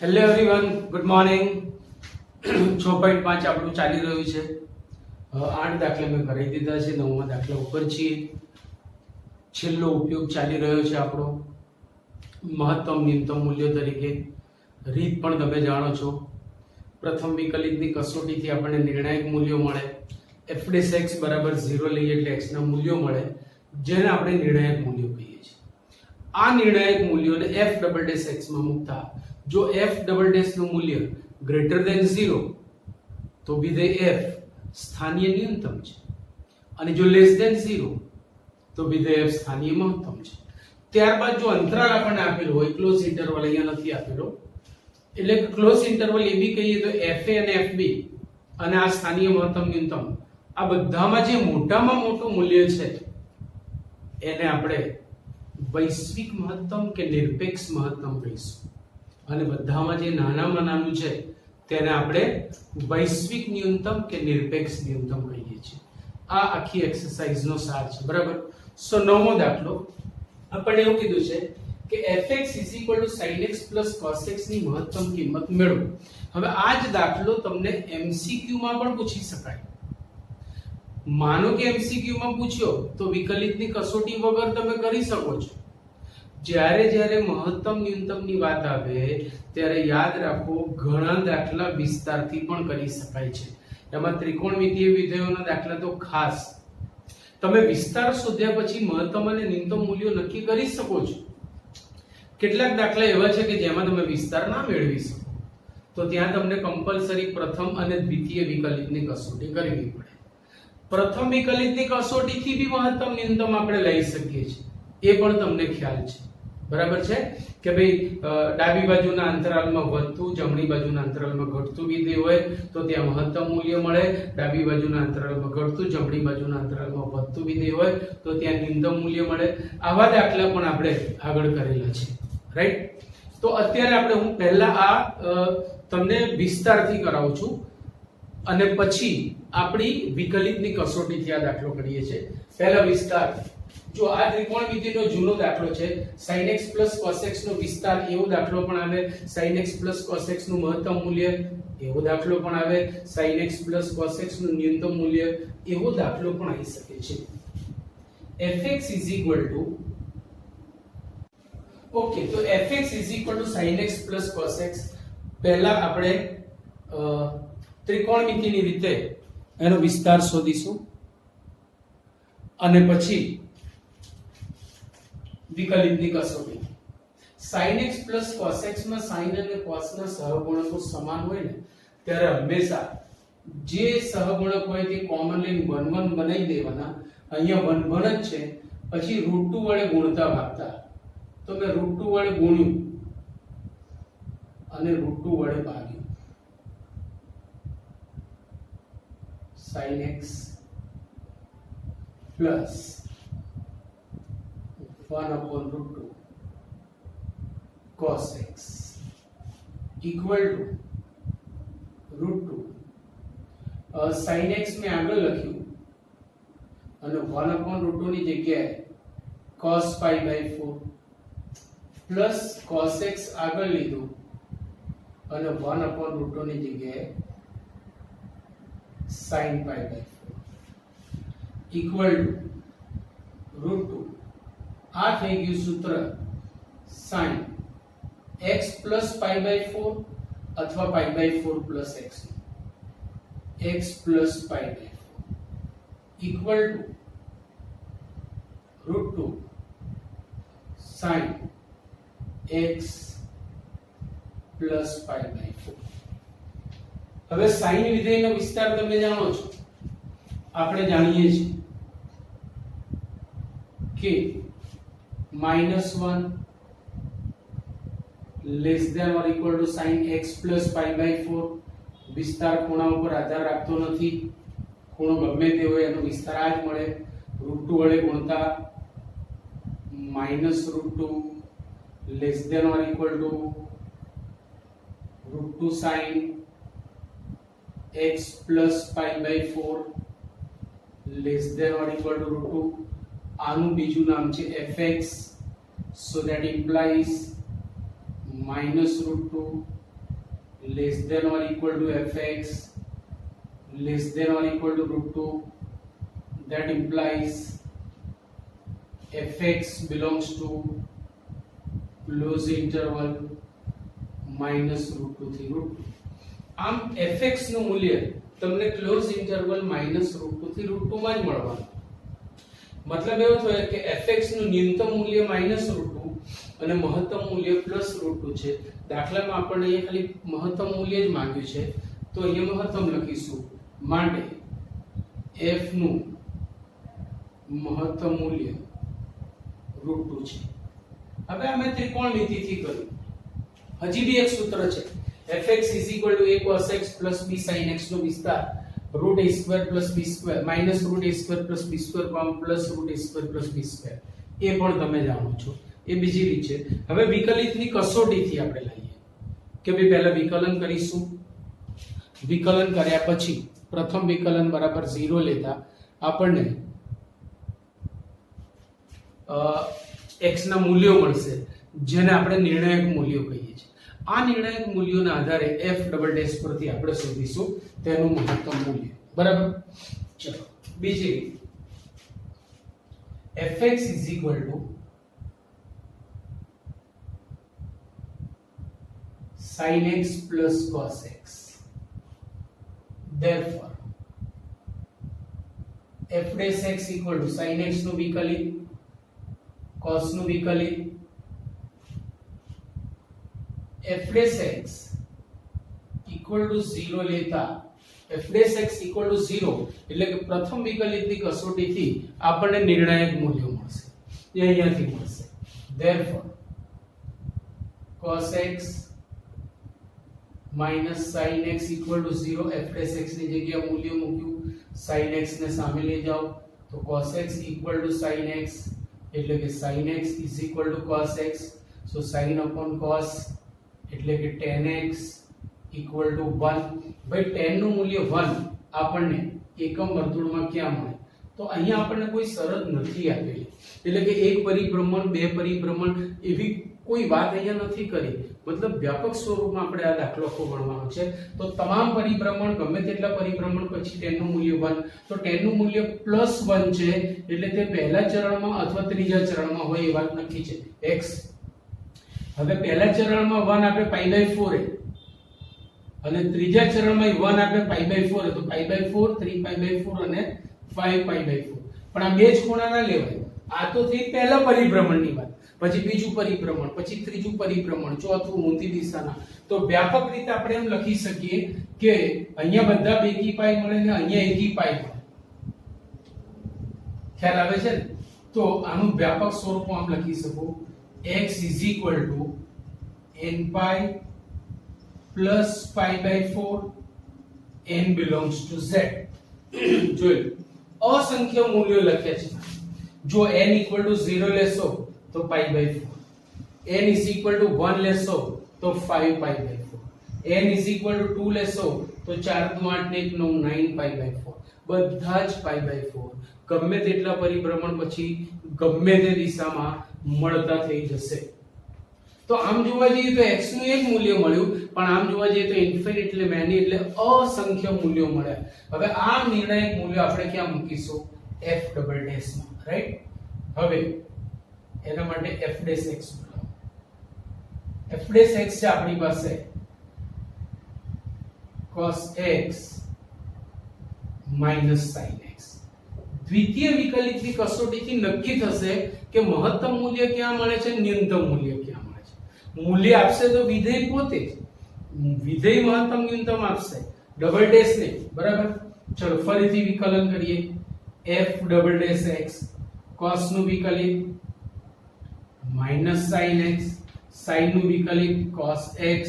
Hello everyone, good morning. 6.5 આપણું ચાલી રહ્યું છે. 8 દાખલા મેં કરી દીધા છે, 9મા દાખલા ઉપર છીએ. છેલ્લો ઉપયોગ ચાલી રહ્યો છે આપણો મહત્તમ ન્યૂનતમ મૂલ્યો તરીકે. રીત પણ તમે જાણો છો. પ્રથમ વિકલિતની કસોટીથી આપણને નિર્ણાયક મૂલ્યો મળે. f' બરાબર 0 લઈએ એટલે x ના મૂલ્યો મળે, જેને આપણે નિર્ણાયક મૂલ્યો કહીએ છીએ. આ નિર્ણાયક મૂલ્યોને f' માં મૂકતા જો f' નું મૂલ્ય ગ્રેટર ધેન 0 તો વિધેય f સ્થાનીય ન્યૂનતમ છે, અને જો લેસ ધેન 0 તો વિધેય f સ્થાનીય મહત્તમ છે. ત્યારબાદ જો અંતરાલ આપણને આપેલો હોય, ક્લોઝ ઇન્ટરવલ અહીંયા નથી આપેલો, એટલે ક્લોઝ ઇન્ટરવલ એ બી કહીએ તો fa અને fb અને આ સ્થાનીય મહત્તમ ન્યૂનતમ, આ બધામાં જે મોટામાં મોટું મૂલ્ય છે એને આપણે વૈશ્વિક મહત્તમ કે નિરપેક્ષ મહત્તમ કહીશું, અને બધામાં જે નાનામાં નાનું છે તેને આપણે વૈશ્વિક ન્યૂનતમ કે નિરપેક્ષ ન્યૂનતમ કહીએ છીએ. આ આખી એક્સરસાઇઝનો સાર છે, બરાબર. સો 9મો દાખલો આપણને એવું કીધું છે કે fx sin x cos x ની મહત્તમ કિંમત મેળવો. હવે આ જ દાખલો તમને MCQ માં પણ પૂછી શકાય. માનો કે MCQ માં પૂછ્યો તો વિકલિતની કસોટી વગર તમે કરી શકો છો. જ્યારે મહત્તમ ન્યૂનતમની વાત આવે ત્યારે યાદ રાખો, ઘણા દાખલા વિસ્તારથી પણ કરી શકાય છે. એમાં ત્રિકોણમિતિય વિધેયોના દાખલા તો ખાસ. તમે વિસ્તાર શોધ્યા પછી મહત્તમ અને ન્યૂનતમ મૂલ્યો નક્કી કરી શકો છો. કેટલાક દાખલા એવા છે કે જેમાં તમે વિસ્તાર ના મેળવી શકો, તો ત્યાં તમને કમ્પલસરી પ્રથમ અને દ્વિતીય વિકલિતની કસોટી કરવી પડે. પ્રથમ વિકલિતની કસોટીથી બી મહત્તમ ન્યૂનતમ આપણે લઈ શકીએ છીએ, એ પણ તમને ખ્યાલ છે, બરાબર છે કે ભાઈ ડાબી બાજુના અંતરાલમાં વધતું, જમણી બાજુના અંતરાલમાં ઘટતું વિધેય હોય તો ત્યાં મહત્તમ મૂલ્ય મળે. ડાબી બાજુના અંતરાલમાં ઘટતું, જમણી બાજુના અંતરાલમાં વધતું વિધેય હોય તો ત્યાં ન્યૂનતમ મૂલ્ય મળે. આવા દાખલા પણ આપણે આગળ કરેલા છે, રાઈટ. તો અત્યારે આપણે હું પહેલા આ તમને વિસ્તારથી કરાવું છું અને પછી આપણી વિકલિતની કસોટીથી આ દાખલો કરીએ છીએ. પહેલા વિસ્તાર. જો આ ત્રિકોણમિતિનો જૂનો દાખલો છે, sin x cos x નો વિસ્તાર, એવો દાખલો પણ આવે. sin x cos x નું મહત્તમ મૂલ્ય, એવો દાખલો પણ આવે. sin x cos x નું ન્યૂનતમ મૂલ્ય, એવો દાખલો પણ આવી શકે છે. fx ઓકે, તો fx sin x cos x પહેલા આપણે ત્રિકોણમિતિની રીતે એનો વિસ્તાર શોધીશું અને પછી વિકલિતની કસોટી. sin x cos x માં sin અને cos ના સહગુણકો સમાન હોય ને ત્યારે હંમેશા જે સહગુણક હોય તે કોમન લઈને 1 1 બનાવી દેવાના. અહીંયા 1 1 જ છે, પછી √2 વડે ગુણતા ભાગતા. તો મેં √2 વડે ગુણ્યું અને √2 વડે ભાગ્યું. sin x plus 1/√2 cos x equal to √2. sin x મેં આગળ લખ્યું અને 1/√2 ની જગ્યાએ cos pi/4 plus cos x આગળ લીધું અને 1/√2 ની જગ્યાએ sin pi/4 equal to √2. આ થઈ ગયું સૂત્ર sin x plus pi/4 અથવા pi/4 plus x. x plus pi/4 equal to √2 sin x plus pi/4. હવે sin વિધેયનો વિસ્તાર તમે જાણો છો, આપણે જાણીએ છીએ કે -1 less than or equal to sin x plus pi/4. વિસ્તાર ખૂણા ઉપર આધાર રાખતો નથી, ખૂણો ગમે તે હોય એનો વિસ્તાર આ જ મળે. √2 વડે ગુણતા -√2 less than or equal to √2 sin x plus pi/4 less than or equal to √2. આનું બીજું નામ છે fx, so that implies -√2 less than or equal to fx less than or equal to √2. That implies fx belongs to closed interval minus √2 થી √2. આમ fx નું મૂલ્ય તમને close interval minus √2 થી √2 માં જ મળવાનું. મતલબ એવો થયો કે fx નું ન્યૂનતમ મૂલ્ય માઈનસ √2 અને મહત્તમ મૂલ્ય પ્લસ √2 છે. દાખલામાં આપણને અહીંયા ખાલી મહત્તમ મૂલ્ય જ માંગ્યું છે, તો અહીંયા મહત્તમ લખીશું. માટે f નું મહત્તમ મૂલ્ય √2 છે. હવે અમે ત્રિકોણમિતિથી કર્યું. હજી બી એક સૂત્ર છે, fx = a cos x + b sin x નો વિસ્તાર √a² + b² minus √a² + b² plus √a² + b². એ પણ તમે જાણો છો. એ બીજી રીત છે. હવે વિકલિતની કસોટીથી આપણે લઈએ કે ભાઈ પહેલા વિકલન કરીશું. વિકલન કર્યા પછી પ્રથમ વિકલન બરાબર 0 લેતા આપણને x ના મૂલ્યો મળશે, જેને આપણે નિર્ણાયક મૂલ્યો કહીએ છીએ. આ નિર્ણાયક મૂલ્યોના આધારે f ડબલ ડેશ પરથી આપણે શોધીશું તેનું મહત્તમ મૂલ્ય. બરાબર? ચલો બીજી રીત, fx = sin x plus cos x. Therefore f dash x = sin x નું વિકલિત, cos નું વિકલિત. f dash x = 0 લેતા f dash x = 0 એટલે કે પ્રથમ વિકલિતની કસોટીથી આપણને નિર્ણાયક મૂલ્ય મળશે. એ અહીંયાથી મળશે. Therefore cos x minus sin x = 0. f dash x ની જગ્યાએ મૂલ્ય મૂક્યું, sin x ને સામે લઈ જાઓ તો cos x = sin x એટલે કે sin x = cos x. so sin upon cos એટલે કે tan x = 1. ભાઈ tan નું મૂલ્ય 1 આપણને એકમ વર્તુળમાં ક્યાં મળે? તો અહીંયા આપણને કોઈ શરત નથી આપેલી, એટલે કે એક પરિભ્રમણ, બે પરિભ્રમણ એવી કોઈ વાત અહીંયા નથી કરી. મતલબ વ્યાપક સ્વરૂપમાં આપણે આ દાખલો ગણવાનો છે. તો તમામ પરિભ્રમણ, ગમે તેટલા પરિભ્રમણ પછી tan નું મૂલ્ય 1, તો tan નું મૂલ્ય +1 છે એટલે તે પહેલા ચરણમાં અથવા ત્રીજા ચરણમાં હોય એ વાત નક્કી છે x. હવે પહેલા ચરણમાં 1 આપે π/4 અને ત્રીજા ચરણમાં 1 આપે π/4 તો π/4, 3π/4 અને 5π/4. પણ આ બે જ ખૂણા ના લેવાય. આ તો થઈ પહેલા પરિભ્રમણની વાત, પછી બીજું પરિભ્રમણ, પછી ત્રીજું પરિભ્રમણ, ચોથું ઊંધી દિશાના. તો વ્યાપક રીતે આપણે એમ લખી શકીએ કે અહીંયા બધા બેકી પાઈ મળે ને અહીંયા એકી પાઈ મળે. ખ્યાલ આવે છે ને? તો આનું વ્યાપક સ્વરૂપ આમ લખી શકું, x = n pi plus π/4 n belongs to z. જોઈ અસંખ્ય મૂલ્યો લખ્યા છે. જો n = 0 લેશો તો π/4, n = 1 લેશો તો 5π/4, n = 2 લેશો તો 4 * 8 = 9 π/4. બધા જ π/4 ગમે તેટલા પરિભ્રમણ પછી ગમે તે દિશામાં મળતા થઈ જશે. તો આમ જોવા જઈએ તો x નું એક મૂલ્ય મળ્યું, પણ આમ જોવા જઈએ તો ઇન્ફિનિટ એટલે મેની એટલે અસંખ્ય મૂલ્યો મળ્યા. હવે આ નિર્ણાયક મૂલ્ય આપણે ક્યાં મૂકીશું? f ડબલ ડેશ માં, રાઈટ? હવે એના માટે f dash x બનાવો. f dash x છે આપણી પાસે cos x minus sin x. દ્વિતીય વિકલિતની કસોટીથી નક્કી થશે કે મહત્તમ મૂલ્ય ક્યાં મળે છે, ન્યૂનતમ મૂલ્ય ક્યાં મળે છે. મૂલ્ય આપશે તો વિધેય પોતે જ, વિધેય મહત્તમ ન્યૂનતમ આપશે, ડબલ ડેશ ને. બરાબર? ચલો ફરીથી વિકલન કરીએ. f double dash x cos નું વિકલિત minus sin x, sin નું વિકલિત cos x,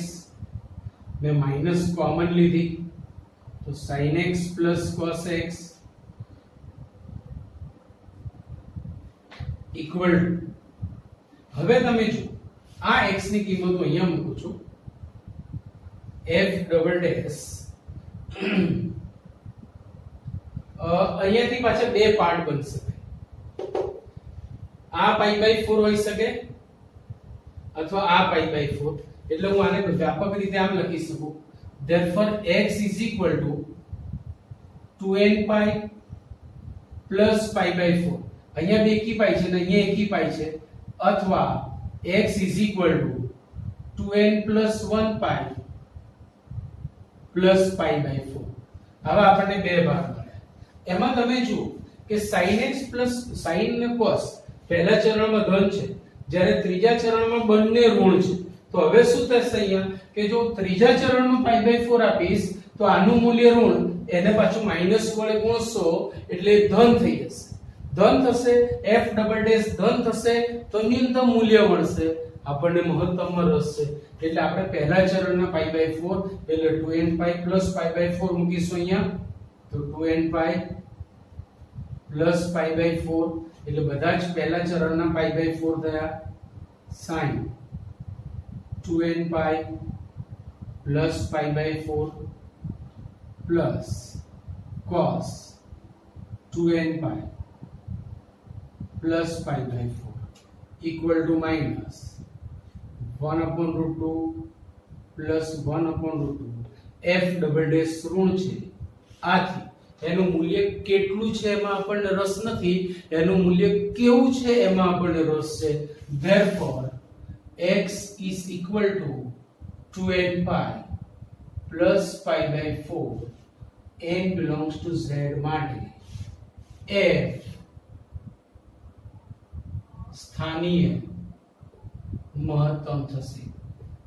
મેં માઈનસ કોમન લીધી તો sin x plus cos x equal to, હવે તમે જો આ x ની કિંમત હું અહીંયા મૂકું છું, f ડબલ ડેશ અહીંયાથી પાછા બે પાર્ટ બનશે. આ π/4 હોઈ શકે અથવા આ π/4, એટલે હું આને વ્યાપક રીતે આમ લખી શકું therefore x is equal to 2n pi plus pi by 4 અહીંયા બે એકી પાઈ છે ને અહીંયા એકી પાઈ છે અથવા x is equal to 2n plus 1 pi plus pi by 4 હવે આપણને બે ભાગ મળ્યા એમાં તમે જુઓ કે sin x plus sin ને cos પહેલા ચરણમાં ધન છે જ્યારે ત્રીજા ચરણમાં બંને ઋણ છે તો હવે શું થશે અહીંયા કે જો ત્રીજા ચરણમાં pi by 4 આપીશ તો આનું મૂલ્ય ઋણ એને પાછું માઈનસ વડે ગુણશો એટલે ધન થઈ જશે ધન થશે f ડબલ ડેશ ધન થશે તો ન્યૂનતમ મૂલ્ય મળશે આપણને મહત્તમમાં રસ છે એટલે આપણે પહેલા ચરણના pi by 4 એટલે 2n pi plus pi by 4 મૂકીશું અહીંયા તો 2n pi plus pi by 4 એટલે બધા જ પહેલા ચરણના pi by 4 થયા sin 2n pi plus pi by 4 plus cos 2n pi plus pi by 4 equal to minus 1 upon root 2 plus 1 upon root 2 f double dash ઋણ છે આથી એનું મૂલ્ય કેટલું છે એમાં આપણને રસ નથી એનું મૂલ્ય કેવું છે એમાં આપણને રસ છે therefore x is equal to 2n pi plus pi by 4 n belongs to z માટે f સ્થાનીય મહત્તમ થશે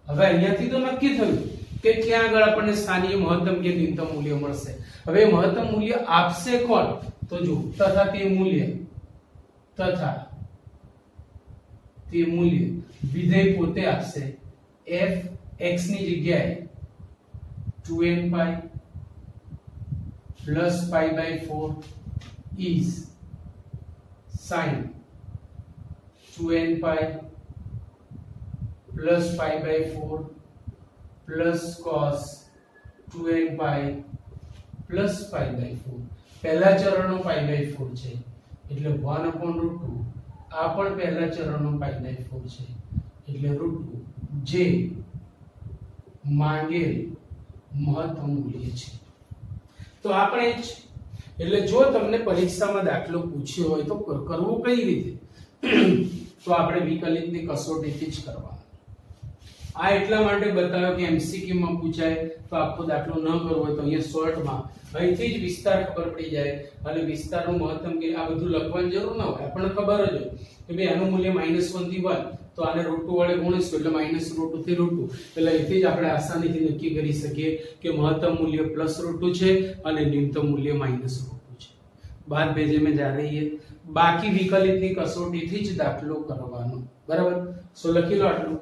હવે અહીંયાથી તો નક્કી થયું કે ક્યાં આગળ આપણને સ્થાનીય મહત્તમ કે ન્યૂનતમ મૂલ્ય મળશે હવે મહત્તમ મૂલ્ય આપશે કોણ તો જો તથા તે મૂલ્ય વિધેય પોતે આપશે f x ની જગ્યાએ 2n pi plus pi by 4 is sin 2n pi plus pi by 4 plus cos 2n pi plus pi by 4 પહેલા ચરણનો pi by 4 છે એટલે 1 upon root 2 આ પણ પહેલા ચરણનો pi by 4 છે એટલે root 2 જે માંગેલ મહત્તમ મૂલ્ય છે તો આપણે એટલે જો તમને પરીક્ષામાં દાખલો પૂછ્યો હોય તો કરવું કઈ રીતે તો આપણે વિકલિતની કસોટીથી જ કરવાનું આ એટલા માટે બતાવ્યો કે MCQ માં પૂછાય તો આખો દાખલો ન કરવો હોય તો અહીંયા શોર્ટમાં અહીંથી જ વિસ્તાર ખબર પડી જાય અને વિસ્તારનું મહત્તમ કે આ બધું લખવાની જરૂર ન હોય આપણને ખબર જ હોય કે ભાઈ આનું મૂલ્ય -1 થી 1 તો આને √2 વડે ગુણીશું એટલે -√2 થી √2 એટલે અહીંથી જ આપણે આસાનીથી નક્કી કરી શકીએ કે મહત્તમ મૂલ્ય +√2 છે અને ન્યૂનતમ મૂલ્ય -√2 છે બાદ ભેજે में जा रही है બાકી વિકલિતની કસોટીથી જ દાખલો કરવાનો બરાબર સો લખી લો આટલું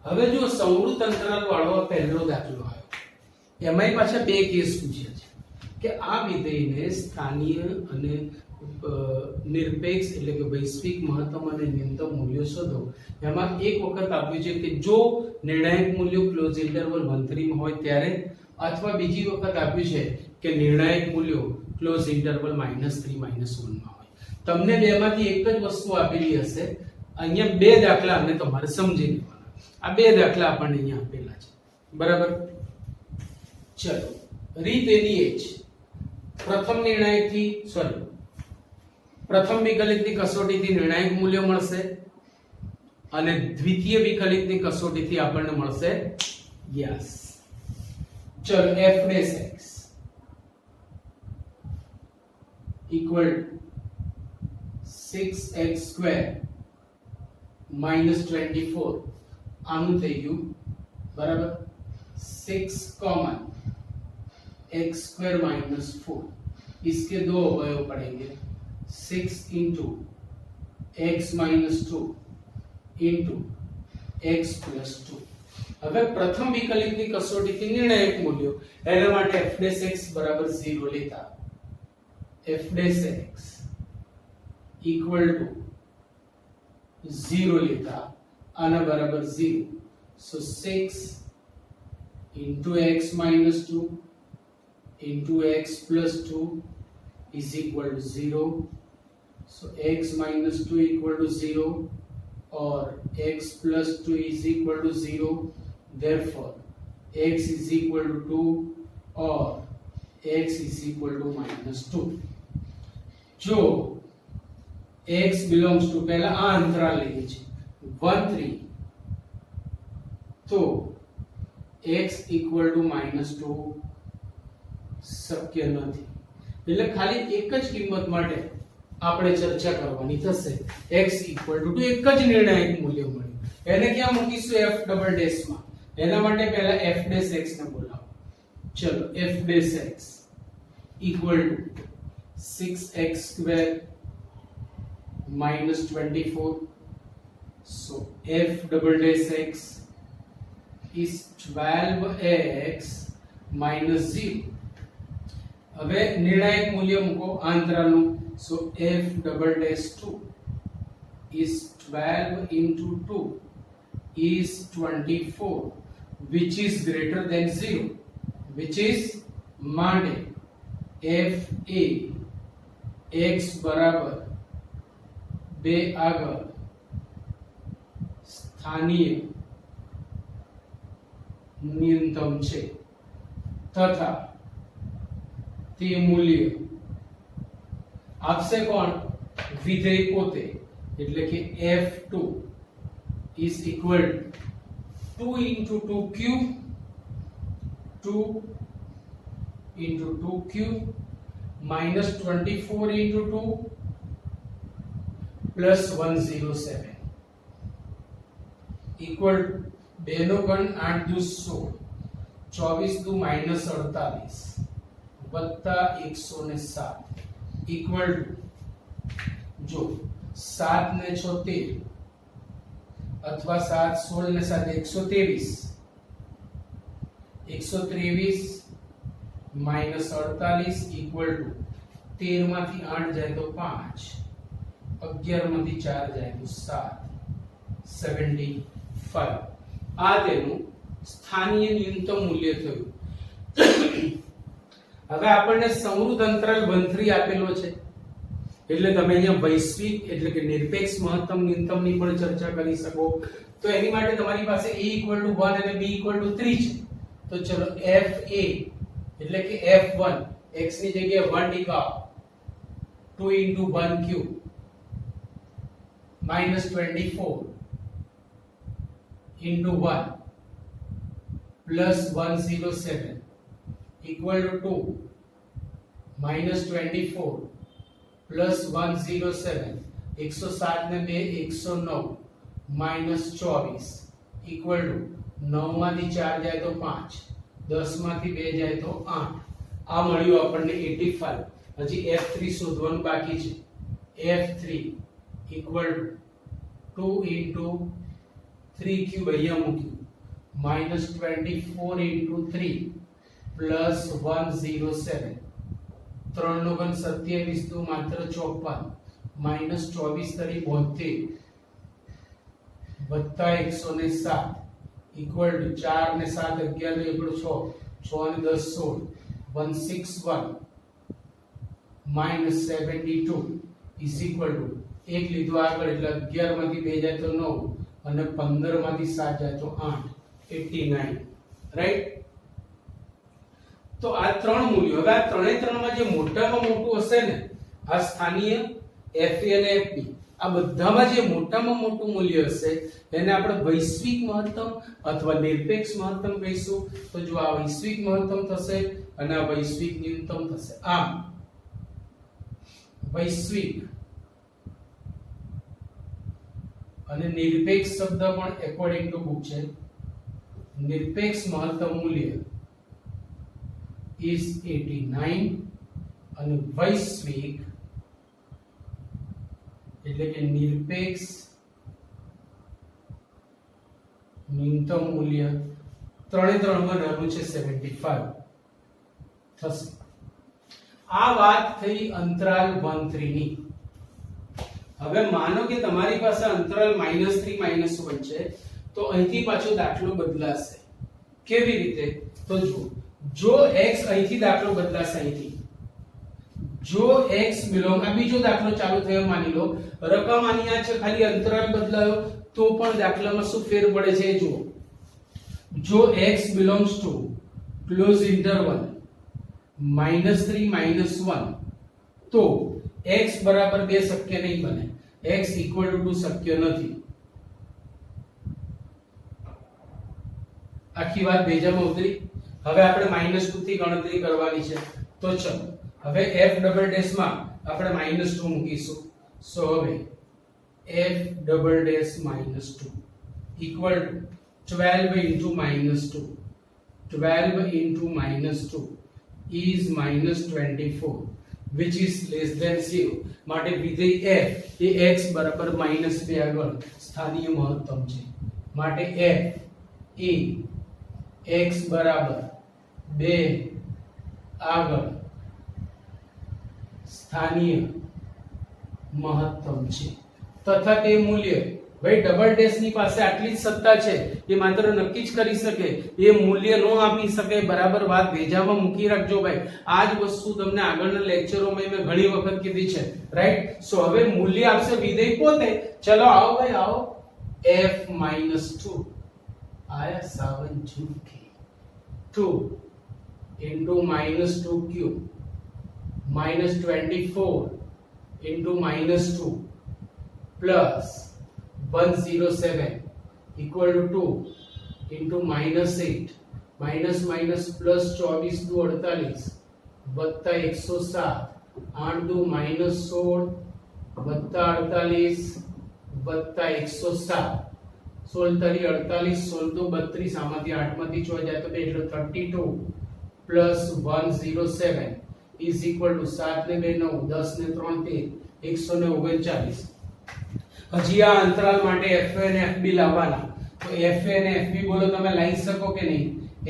હવે જો સંવૃત અંતરાલ વાળો પહેલો દાખલો આવ્યો એમાંય પાછા બે કેસ પૂછ્યા છે કે આ વિધેયને સ્થાનીય અને નિરપેક્ષ એટલે કે વૈશ્વિક મહત્તમ અને ન્યૂનતમ મૂલ્યો શોધો એમાં એક વખત આપ્યું છે કે જો નિર્ણાયક મૂલ્યો ક્લોઝ ઇન્ટરવલ 1 3 માં હોય ત્યારે અથવા બીજી વખત આપ્યું છે કે નિર્ણાયક મૂલ્યો ક્લોઝ ઇન્ટરવલ -3 -1 માં હોય તમને બેમાંથી એક જ વસ્તુ આપેલી હશે અહીંયા બે દાખલા અને તમારે સમજી લેવાના આ બે દાખલા આપણને અહીંયા આપેલા છે બરાબર ચલો રીત એની એ છે પ્રથમ વિકલિતની કસોટીથી નિર્ણાયક મૂલ્ય મળશે અને દ્વિતીય વિકલિતની કસોટીથી આપણને મળશે યસ ચલો f' equal 6x² minus 24 આનું થઈ ગયું બરાબર 6 कॉमन x² minus 4 इसके दो अवयव पड़ेंगे 6 into x minus 2 into x plus 2 હવે પ્રથમ વિકલિતની કસોટીથી નિર્ણાયક મૂલ્યો એના માટે f' બરાબર 0 લેતા f' equal to 0 લેતા આના બરાબર 0 so 6 into x minus 2 into x plus 2 is equal to 0 so x minus 2 equal to 0 or x plus 2 is equal to 0, therefore x is equal to 2 or x is equal to minus 2. જો x belongs to પહેલા આ અંતરાલ લઈએ છે 1 3, તો x equal to minus 2 શક્ય નથી. એટલે ખાલી એક જ કિંમત માટે આપણે ચર્ચા કરવાની થશે. x equal to 2 એક જ નિર્ણાયક મૂલ્ય મળ્યું. એને ક્યાં મૂકીશું? f ડબલ ડેશ માં. એના માટે પહેલા f ડેશ x ને બોલાવો. ચલો f dash x equal to 6x square minus 24. So f double dash x is 12x minus 0. હવે નિર્ણાયક મૂલ્ય મૂકો અંતરાલનું. So f double dash 2 is 12 into 2 is 24, which is greater than 0, which is માટે f a x બરાબર 2 આગળ સ્થાનીય ન્યૂનતમ છે તથા તે મૂલ્ય આપશે કોણ? વિધેય પોતે. એટલે કે f2 is equal to 2 into 2 cube, 2 into 2 cube minus 24 into 2 plus 107 equal 2 નો ઘન 8 દુ 16, 24 દુ minus 48 વત્તા 107 equal to, જો 7 ને 6 અથવા 7 16 ને 7 123, 123 minus 48 equal to 13 માંથી 8 જાય તો 5, 11 માંથી 4 જાય તો 7, 75. આ તેનું સ્થાનીય ન્યૂનતમ મૂલ્ય થયું. હવે આપણને સમૃદ્ધ અંતરાલ 1 3 આપેલો છે, એટલે તમે અહીંયા વૈશ્વિક એટલે કે નિરપેક્ષ મહત્તમ ન્યૂનતમની પણ ચર્ચા કરી શકો. તો એની માટે તમારી પાસે a equal to 1 અને b equal to 3 છે. તો ચલો f a એટલે કે f1 x ની જગ્યાએ 1 ટીકાઓ 2 into 1 cube minus 24 into 1 plus 107 equal to 2 minus 24 plus 107, 107 ને 2 109 minus 24 equal to 9 માંથી 4 જાય તો 5, 10 માંથી 2 જાય તો 8. આ મળ્યું આપણને 85. હજી f3 શોધવાનું બાકી છે. f3 equal to 2 into 3 cube અહીંયા મૂક્યું minus 24 into 3 plus 107, 3 નો ઘન 27 દુ માત્ર 54 minus 24 તરી 72 વત્તા 107 equal to 4 ને 7 11 ને 6, 6 ને 10 16, 161 minus 72 is equal to, એક લીધું આગળ એટલે 11 માંથી 2 જાય તો 9 અને 15 માંથી 7 જાય તો 8, 89. રાઈટ? તો આ ત્રણ મૂલ્યો. હવે આ ત્રણે ત્રણમાં જે મોટામાં મોટું હશે ને આ સ્થાનીય fa અને fb, આ બધામાં જે મોટામાં મોટું મૂલ્ય હશે એને આપણે વૈશ્વિક મહત્તમ અથવા નિરપેક્ષ મહત્તમ કહીશું. તો જો આ વૈશ્વિક મહત્તમ થશે અને આ વૈશ્વિક ન્યૂનતમ થશે. આમ વૈશ્વિક અને નિરપેક્ષ શબ્દ પણ એકોર્ડિંગ ટુ બુક છે. નિરપેક્ષ મહત્તમ મૂલ્ય is 89 અને વૈશ્વિક એટલે કે નિરપેક્ષ ન્યૂનતમ મૂલ્ય ત્રણે ત્રણમાં નાનું છે 75 થશે. આ વાત થઈ અંતરાલ 1 3 ની. હવે માનો કે તમારી પાસે અંતરાલ -3 -1 છે, તો અહીંથી પાછો દાખલો બદલાશે. કેવી રીતે? તો જો x અહીંથી દાખલો બદલાશે, અહીંથી જો x બિલોંગ આ બીજો દાખલો ચાલુ થયો માની લો રકમ આની આ છે ખાલી અંતરાલ બદલાયો તો પણ દાખલામાં શું ફેર પડે છે જુઓ જો x belongs to close interval -3 -1 તો x બરાબર 2 શક્ય નહીં બને x equal to 2 શક્ય નથી આખી વાત બેજામાં ઉતરી હવે આપણે -2 થી ગણતરી કરવાની છે તો ચલો હવે f ડબલ ડેશ માં આપણે -2 મૂકીશું સો હવે f double dash -2 equal to 12 into -2 12 into -2 is -24 which is less than 0 માટે વિધેય f એ x બરાબર -2 આગળ સ્થાનીય મહત્તમ છે માટે f એ x બરાબર 2 આગળ સ્થાનીય મહત્તમ છે તથા તે મૂલ્ય ભાઈ ડબલ ડેશ ની પાસે આટલી જ સત્તા છે એ માત્ર નક્કી જ કરી શકે એ મૂલ્ય નો આપી શકે બરાબર વાત ભેજામાં મૂકી રાખજો ભાઈ આ જ વસ્તુ તમને આગળના લેક્ચરોમાં મેં ઘણી વખત કીધી છે રાઈટ સો હવે મૂલ્ય આપશે વિધેય પોતે ચલો આવો ભાઈ આવો f -2 આયા 7 ચૂકી 2 into -2 cube -24 into -2 plus 107 equal to 2 into -8 minus minus plus 24 दो 48 वत्ता 107 8 दो -16 वत्ता 48 वत्ता 107 16 तरी 48 16 दो 32 આમાંથી 8 માંથી 6 જાય તો એટલે 32 plus 107 is equal to 7 ને 2 9 10 ને 3 13 139 હજી આ અંતરાલ માટે fa અને fb લાવવાના તો fa અને fb બોલો તમે લાવી શકો કે નહીં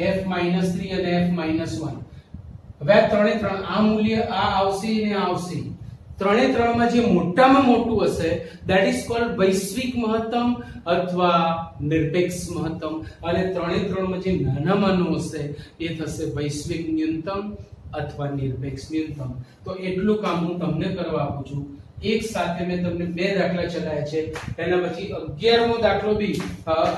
f -3 અને f -1 હવે આ ત્રણે ત્રણ આ મૂલ્ય આ આવશે ને આ આવશે ત્રણે ત્રણમાં જે મોટામાં મોટું હશે ધેટ ઇઝ કોલ્ડ વૈશ્વિક મહત્તમ અથવા નિરપેક્ષ મહત્તમ અને ત્રણે ત્રણમાં જે નાનામાંનું હશે એ થશે વૈશ્વિક ન્યૂનતમ અથવા નિરપેક્ષ ન્યૂનતમ તો એટલું કામ હું તમને કરવા આપું છું એક સાથે મેં તમને બે દાખલા ચલાવ્યા છે એના પછી 11મો દાખલો બી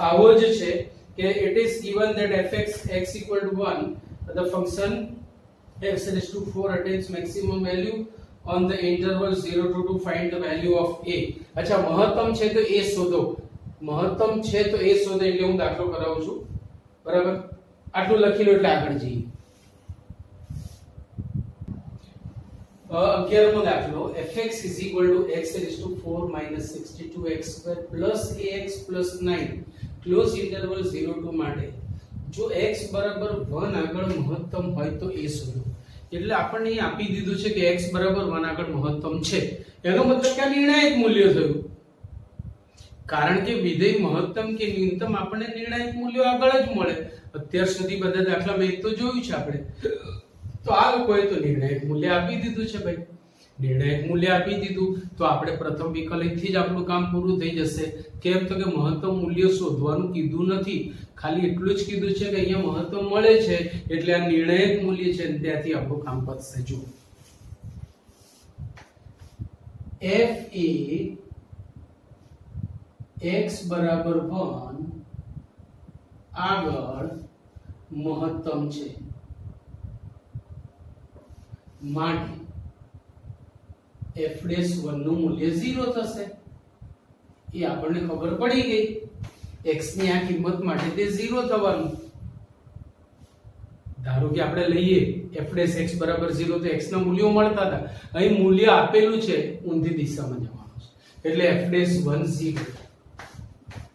આવો જ છે કે it is given that fx x equal to 1 the function x raised to 4 attains maximum value on the interval 0 to 2 find the value of a અચ્છા મહત્તમ છે તો a શોધો મહત્તમ છે તો a શોધો એટલે હું દાખલો કરાવું છું બરાબર આટલું લખી લો એટલે આગળ જઈએ 11મો દાખલો fx is equal to x raised to 4 minus 62x square plus ax plus 9 close interval 0 to માટે જો x બરાબર 1 આગળ મહત્તમ હોય તો a શોધો એટલે આપણને અહીં આપી દીધું છે કે x બરાબર 1 આગળ મહત્તમ છે એનો મતલબ કે આ નિર્ણાયક મૂલ્ય થયું કારણ કે વિધેય મહત્તમ કે ન્યૂનતમ આપણને નિર્ણાયક મૂલ્યો આગળ જ મળે અત્યાર સુધી બધા દાખલા મેં તો જોયું છે આપણે તો આ લોકોએ તો નિર્ણાયક મૂલ્ય આપી દીધું છે ભાઈ નિર્ણાયક મૂલ્ય આપી દીધું તો આપણે પ્રથમ વિકલ્પથી જ આપણું કામ પૂરું થઈ જશે કેમ તો કે મહત્તમ મૂલ્ય શોધવાનું કીધું નથી ખાલી એટલું જ કીધું છે કે અહીંયા મહત્તમ મળે છે એટલે આ નિર્ણાયક મૂલ્ય છે ત્યાંથી આપણું કામ પતશે જો f એ x બરાબર 1 આગળ મહત્તમ છે માટે f'1 નું મૂલ્ય 0 થશે એ આપણને ખબર પડી ગઈ x ની આ કિંમત માટે તે 0 થવાનું ધારો કે આપણે લઈએ f'(x) બરાબર 0 તો x ના મૂલ્યો મળતા હતા અહીં મૂલ્ય આપેલું છે ઊંધી દિશામાં જવાનું છે એટલે f'1 0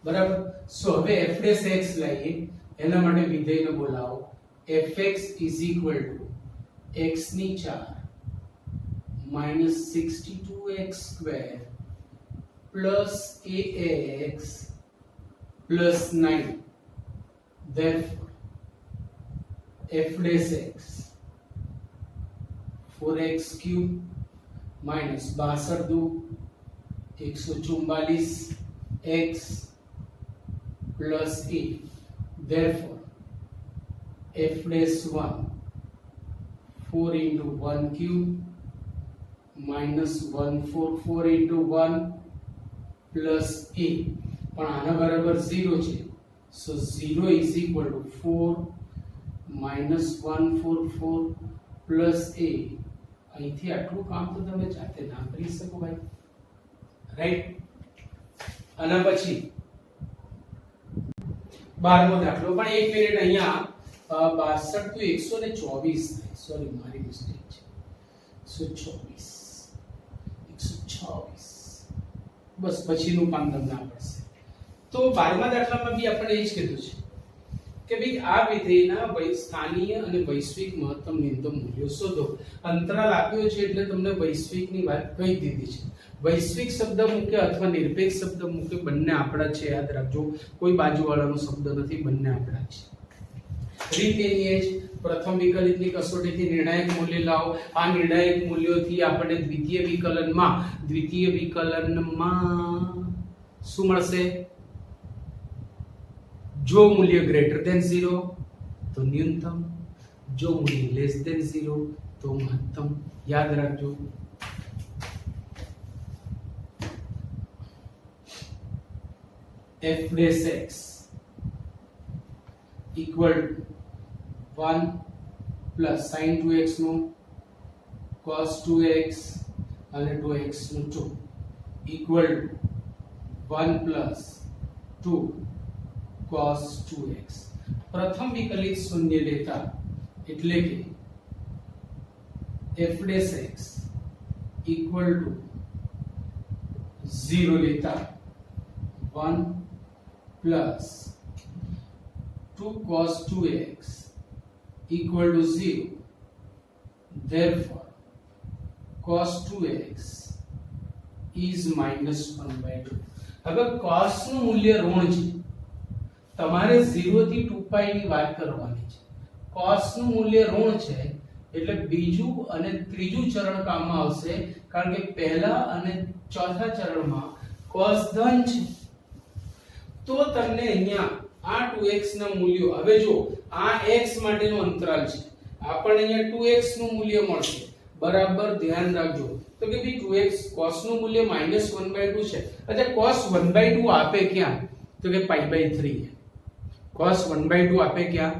બરાબર સો હવે f'(x) લઈએ એના માટે વિધેયને બોલાવો fx is equal to x ની 4 minus 62x square plus ax plus 9 therefore f'(x) 4x cube minus 62 दो 144 x plus a therefore f'(1) 4 into 1 cube -144 into 1 plus a, પણ આના બરાબર 0 છે, so 0 is equal to 4 -144 plus a. અહીંથી આટલું કામ તો તમે જાતે ના કરી શકો ભાઈ, રાઈટ? આના પછી 12મો દાખલો, પણ એક મિનિટ, અહીંયા 62 તો 124 થાય, સોરી મારી મિસ્ટેક છે, 124 બસ, પછીનું કામ તમને પડશે. તો 12મા દાખલામાં બી આપણે એ જ કીધું છે કે ભાઈ આ વિધેયના સ્થાનીય અને વૈશ્વિક મહત્તમ ન્યૂનતમ મૂલ્યો શોધો. અંતરાલ આપ્યો છે એટલે તમને વૈશ્વિકની વાત કહી દીધી છે. વૈશ્વિક શબ્દ મૂકે અથવા નિરપેક્ષ શબ્દ મૂકે, બંને આપણા છે, યાદ રાખજો, કોઈ બાજુવાળાનો શબ્દ નથી, બંને આપણા છે. રીત એની એ જ, પ્રથમ વિકલિતની કસોટીથી નિર્ણાયક મૂલ્ય લાવો. આ નિર્ણાયક મૂલ્યોથી આપણે દ્વિતીય વિકલનમાં શું મળશે? જો મૂલ્ય ગ્રેટર ધેન 0 તો ન્યૂનતમ, જો મૂલ્ય લેસ ધેન 0 તો મહત્તમ. યાદ રાખજો. f dash x equal 1 plus sin 2x નું cos 2x અને 2x નું 2 equal 1 plus 2 cos 2x. પ્રથમ વિકલિત શૂન્ય લેતા એટલે કે f dash x equal to 0 લેતા 1 plus 2 cos 2x equal to 0. Therefore, cos 2x is -1/2. હવે cos નું મૂલ્ય ઋણ છે, તમારે 0 થી 2π ની વાત કરવાની છે. cos નું મૂલ્ય ઋણ છે એટલે બીજું અને ત્રીજું ચરણ કામમાં આવશે, કારણ કે પહેલા અને ચોથા ચરણમાં cos ધન છે. તો તમને અહીંયા આ 2x ના મૂલ્યો, હવે જો આ x માટેનો અંતરાલ છે, આપણને અહીંયા 2x નું મૂલ્ય મળશે, બરાબર ધ્યાન રાખજો. તો કે ભાઈ 2x cos નું મૂલ્ય -1/2 છે. અચ્છા, cos 1/2 આપે ક્યાં? તો કે π/3. cos 1/2 આપે ક્યાં?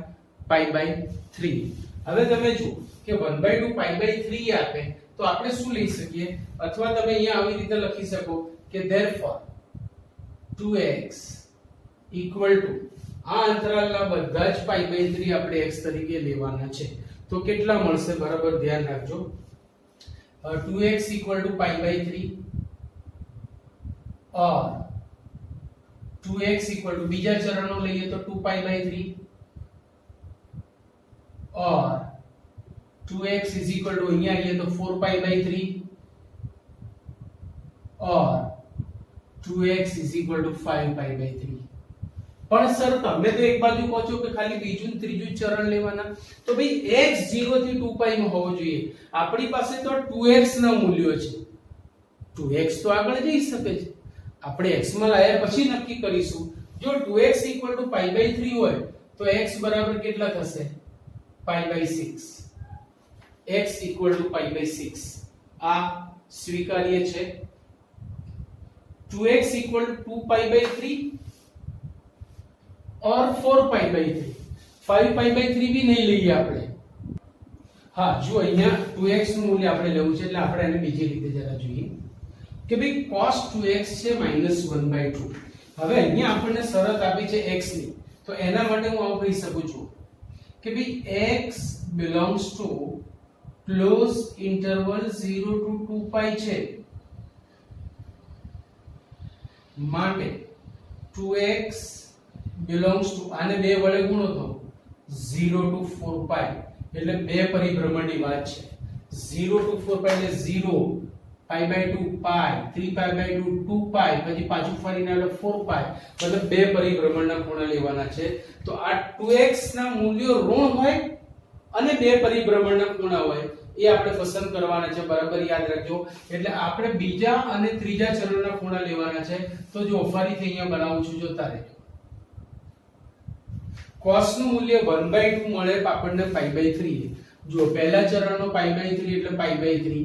π/3. હવે તમે જો કે 1/2 π/3 આપે તો આપણે શું લઈ શકીએ? અથવા તમે અહીંયા આવી રીતે લખી શકો કે therefore 2x equal to આ અંતરાલના બધા જ π/3 આપણે x તરીકે લેવાના છે. તો કેટલા મળશે? બરાબર ધ્યાન રાખજો. 2x equal to π/3 or 2x equal to બીજા ચરણનો લઈએ તો 2π/3 or 2x is equal to અહીંયા આવીએ તો 4π/3 or 2x is equal to 5π/3. પણ સર તમે તો એક બાજુ કહો છો કે ખાલી બીજું ને ત્રીજું ચરણ લેવાના, તો ભાઈ x 0 થી 2π માં હોવો જોઈએ. આપણી પાસે તો 2x ના મૂલ્યો છે, 2x તો આગળ જઈ શકે છે, આપણે x માં લાયા પછી નક્કી કરીશું. જો 2x π/3 હોય તો x બરાબર કેટલા થશે? π/6. x π/6 આ સ્વીકાર્ય છે. 2x 2π/3 और 4π/3. 5π/3 भी नहीं લઈએ આપણે. હા, જો અહીંયા 2x નું મૂલ્ય આપણે લેવું છે એટલે આપણે એને બીજી રીતે જરા જોઈએ કે ભાઈ cos 2x છે -1/2. હવે અહીંયા આપણને શરત આપી છે x ની, તો એના માટે હું આવું કહી શકું છું કે ભાઈ x belongs to close interval 0 to 2π છે, માટે 2x belongs to આને બે વડે ગુણો તો 0 to 4π, એટલે બે પરિભ્રમણની વાત છે. 0 to 4π એટલે 0, π/2 π, 3π/2 2π, પછી પાછું ફરીને એટલે 4π, મતલબ બે પરિભ્રમણના ખૂણા લેવાના છે. તો આ 2x ના મૂલ્યો ઋણ હોય અને બે પરિભ્રમણના ખૂણા હોય એ આપણે પસંદ કરવાના છે, બરાબર યાદ રાખજો. એટલે આપણે બીજા અને ત્રીજા ચરણના ખૂણા લેવાના છે. તો જો ફરીથી અહીંયા બનાવું છું, જોતા રહેજો. cos નું મૂલ્ય 1/2 મળે આપણને π/3. જો પહેલા ચરણનો π/3 એટલે π/3,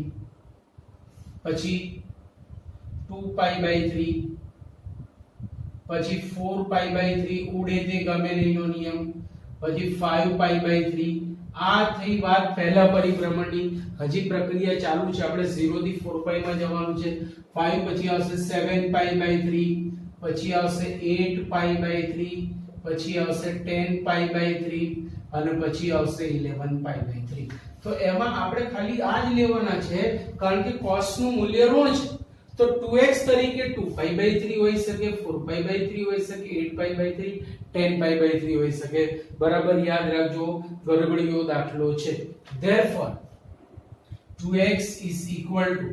પછી 2π/3, પછી 4π/3 ઉડે તે ગમે નહીંનો નિયમ, પછી 5π/3. આ થઈ વાત પહેલા પરિભ્રમણની. હજી પ્રક્રિયા ચાલુ છે, આપણે 0 થી 4π માં જવાનું છે. 5 પછી આવશે 7π/3, પછી આવશે 8π/3, પછી આવશે 10π/3 અને પછી આવશે 11π/3. તો એમાં આપણે ખાલી આ જ લેવાના છે, કારણ કે cos નું મૂલ્ય ઋણ છે. તો 2x તરીકે 2π/3 હોઈ શકે, 4π/3 હોઈ શકે, 8π/3, 10π/3 હોઈ શકે. બરાબર યાદ રાખજો, ગરબડીયો દાખલો છે. therefore 2x is equal to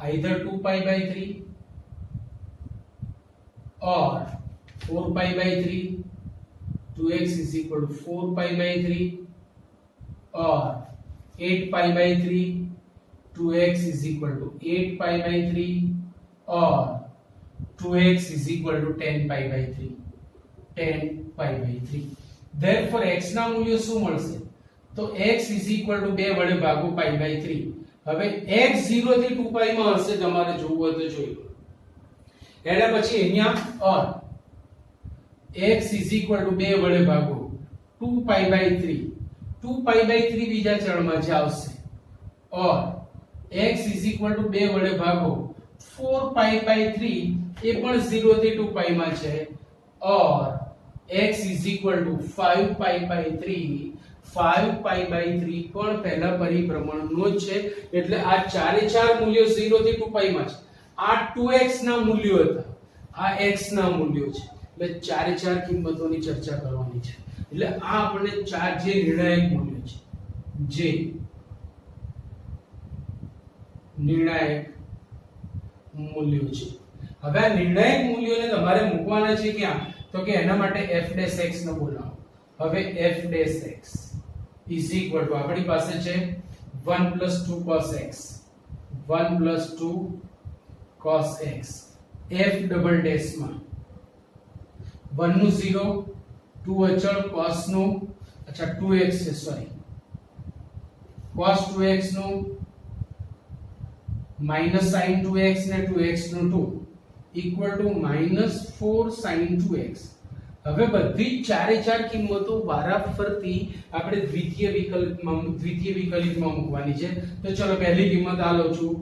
either 2π/3 or 4π/3. 2x is equal to 4π/3 or 8π/3. 2x is equal to 8π/3 or 2x is equal to 10π/3. 10π/3. therefore x ના મૂલ્યો શું મળશે? તો x is equal to 2 વડે ભાગો π/3. હવે x 0 થી 2π માં હશે, તમારે જોવું હોય તો જોઈ લો. એના પછી અહીંયા or x is equal to 2 વડે ભાગો 2π/3. 2π/3 બીજા ચરણમાં જ આવશે. or x is equal to 2 વડે ભાગો 4π/3, એ પણ 0 થી 2π માં છે. or x is equal to 5π/3. 5π/3 પણ પહેલા પરિભ્રમણનો જ છે, એટલે આ ચારે ચાર મૂલ્યો 0 થી 2π માં છે. આ 2x ના મૂલ્યો હતા, આ x ના મૂલ્યો છે, એટલે ચારે ચાર કિંમતોની ચર્ચા કરવાની છે. એટલે આ આપણને ચાર જે નિર્ણાયક મૂલ્યો છે, જે નિર્ણાયક મૂલ્યો છે. હવે આ નિર્ણાયક મૂલ્યોને તમારે મૂકવાના છે ક્યાં? તો કે એના માટે f'(x) ને બોલાવો. હવે f'(x) is equal to આપણી પાસે છે 1 + 2 cos x, 1 + 2 cos x. f double dash માં 1 નું 0, 2 અચળ, cos નું, અચ્છા 2x છે, સોરી, cos 2x નું minus sin 2x ને 2x નું 2 equal to -4 sin 2x. હવે બધી ચારે ચાર કિંમતો વારાફરતી આપણે દ્વિતીય વિકલિતમાં મૂકવાની છે. તો ચલો પહેલી કિંમત આ લઉં છું,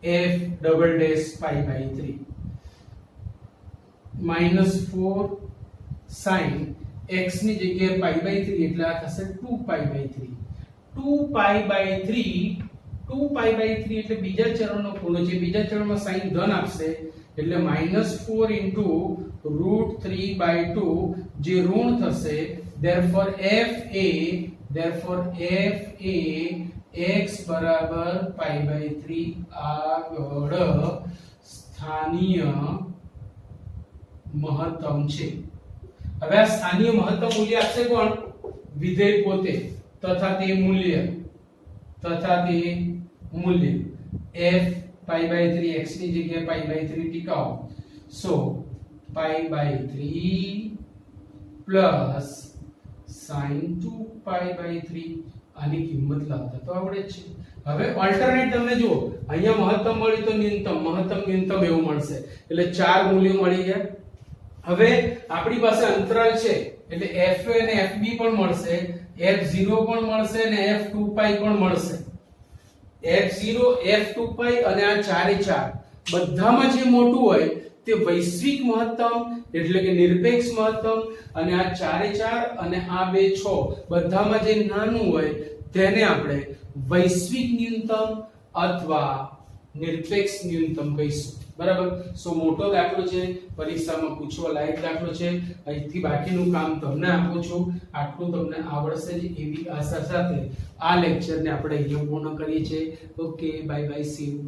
f double dash π/3 -4 sin x ની જગ્યાએ π/3 એટલે આ થશે 2π/3. 2π/3 એટલે બીજા ચરણનો ખૂણો છે, બીજા ચરણમાં sin ધન આપશે, એટલે -4 √3/2 જે ઋણ થશે. therefore f a x બરાબર π/3 આગળ સ્થાનીય મહત્તમ છે. હવે આ સ્થાનીય મહત્તમ મૂલ્ય આપશે કોણ? વિધેય પોતે તથા તે મૂલ્ય f π/3 x ની જગ્યાએ π/3 ટીકાઓ. so π/3 plus sin 2π/3 આની કિંમત લાવતા તો આવડે છે. હવે ઓલ્ટરનેટ તમને જુઓ, અહીંયા મહત્તમ મળી તો ન્યૂનતમ, મહત્તમ ન્યૂનતમ એવું મળશે, એટલે ચાર મૂલ્યો મળી ગયા. હવે આપણી પાસે અંતરાલ છે, એટલે fa અને fb પણ મળશે, f0 પણ મળશે અને f2π પણ મળશે. f0, f2π અને આ ચારે ચાર બધામાં જે મોટું હોય તે વૈશ્વિક મહત્તમ એટલે કે નિરપેક્ષ મહત્તમ, અને આ ચારે ચાર અને આ બે 6 બધામાં જે નાનું હોય તેને આપણે વૈશ્વિક ન્યૂનતમ અથવા નિરપેક્ષ ન્યૂનતમ કહીશું. બરાબર. સો મોટો દાખલો છે, પરીક્ષામાં પૂછવા લાયક દાખલો છે. અહીંથી બાકીનું કામ તમને આપું છું, આટલું તમને આવડશે જ એવી આશા સાથે આ લેક્ચરને આપણે અહીંયા પૂર્ણ કરીએ છીએ. Okay, bye bye, C you.